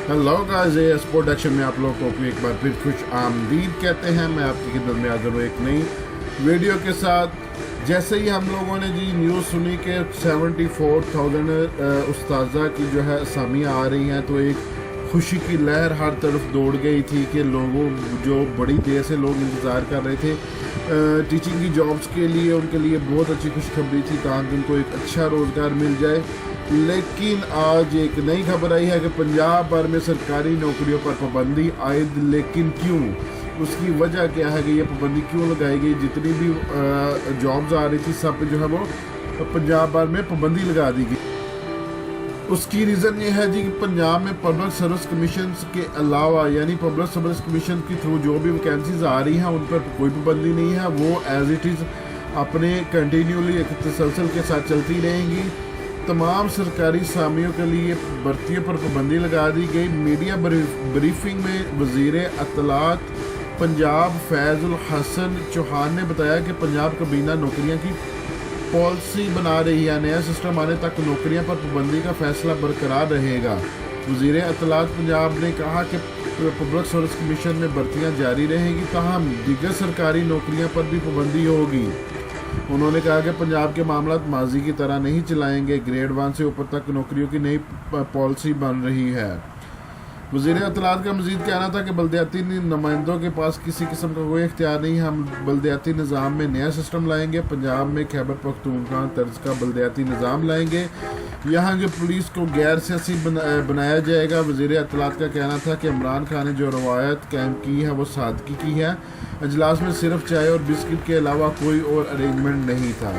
Hello guys, as production में आप लोगों को एक बार फिर खुश आमदीद कहते हैं। मैं आपकी खिदमत में हाजिर हूँ एक नई वीडियो के साथ। जैसे ही हम लोगों ने जी न्यूज़ सुनी कि 74,000 उस्ताजा की जो है असामियाँ आ रही हैं, तो एक खुशी की लहर हर तरफ दौड़ गई थी कि लोगों जो बड़ी देर से लोग इंतज़ार कर रहे थे टीचिंग की जॉब्स के लिए, उनके लिए बहुत अच्छी खुशखबरी थी ताकि उनको एक अच्छा रोज़गार मिल जाए। लेकिन आज एक नई खबर आई है कि पंजाब भर में सरकारी नौकरियों पर पाबंदी आयद। लेकिन क्यों, उसकी वजह क्या है कि ये पाबंदी क्यों लगाई गई? जितनी भी जॉब्स आ रही थी सब पे जो है वो पंजाब भर में पाबंदी लगा दी गई। उसकी रीज़न ये है जी कि पंजाब में पब्लिक सर्विस कमीशन के अलावा यानी पब्लिक सर्विस कमीशन के थ्रू जो भी वैकेंसीज आ रही हैं उन पर कोई पाबंदी नहीं है। वो एज इट इज़ अपने कंटिन्यूली एक तसलसल के साथ चलती रहेंगी। तमाम सरकारी असामियों के लिए भर्तियों पर पाबंदी लगा दी गई। मीडिया ब्रीफिंग में वज़ीर अतलात पंजाब फैज़ुल हसन चौहान ने बताया कि पंजाब काबीना नौकरियों की पॉलिसी बना रही है। नया सिस्टम आने तक नौकरियों पर पाबंदी का फैसला बरकरार रहेगा। वज़ीर अतलात पंजाब ने कहा कि पब्लिक सर्विस कमीशन में भर्तियाँ जारी रहेंगी, ताहम दीगर सरकारी नौकरियों पर भी पाबंदी होगी। उन्होंने कहा कि पंजाब के मामला माजी की तरह नहीं चलाएंगे। ग्रेड 1 से ऊपर तक नौकरियों की नई पॉलिसी बन रही है। वज़ीर अतलात का मज़ीद कहना था कि बल्दियाती नुमाइंदों के पास किसी किस्म का कोई इख्तियार नहीं। हम बल्दियाती निज़ाम में नया सिस्टम लाएंगे। पंजाब में खैबर पख्तूनख्वा तर्ज का बल्दियाती निज़ाम लाएंगे। यहाँ की पुलिस को गैर सियासी बनाया जाएगा। वज़ीर अतलात का कहना था कि इमरान खान ने जो रवायत कायम की है वो सादगी की है। अजलास में सिर्फ चाय और बिस्किट के अलावा कोई और अरेंजमेंट नहीं था।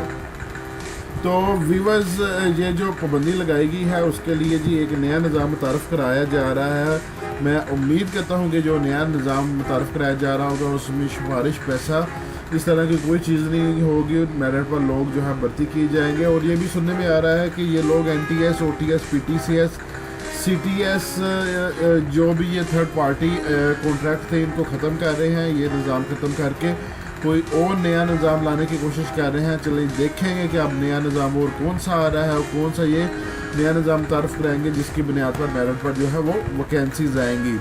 तो व्यूअर्स, ये जो पाबंदी लगाई गई है उसके लिए जी एक नया निज़ाम मुतारफ़ कराया जा रहा है। मैं उम्मीद करता हूँ कि जो नया निज़ाम मुतारफ़ कराया जा रहा होगा उसमें सिफारिश पैसा इस तरह की कोई चीज़ नहीं होगी। मेरिट पर लोग जो है भर्ती किए जाएंगे। और ये भी सुनने में आ रहा है कि ये लोग NTS, OTS, PTCS, CTS जो भी ये थर्ड पार्टी कॉन्ट्रैक्ट थे इनको ख़त्म कर रहे हैं। ये निज़ाम ख़त्म करके कोई और नया निज़ाम लाने की कोशिश कर रहे हैं। चलिए देखेंगे कि अब नया निज़ाम और कौन सा आ रहा है और कौन सा ये नया निज़ाम तारफ़ कराएंगे जिसकी बुनियाद पर मेरिट पर जो है वो वैकेंसीज आएंगी।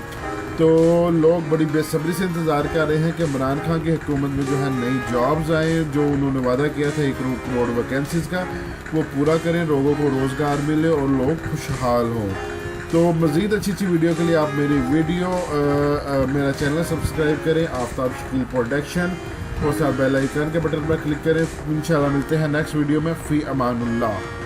तो लोग बड़ी बेसब्री से इंतज़ार कर रहे हैं कि इमरान खान की हुकूमत में जो है नई जॉब्स आएँ। जो उन्होंने वादा किया था 1 करोड़ वैकेंसीज़ का वो पूरा करें, लोगों को रोज़गार मिले और लोग खुशहाल हों। तो मज़ीद अच्छी वीडियो के लिए आप मेरा चैनल सब्सक्राइब करें, आफ्ताब शकील प्रोडक्शन, और साथ बेल आइकन के बटन पर क्लिक करें। इंशाल्लाह मिलते हैं नेक्स्ट वीडियो में। फ़ी अमानुल्लाह।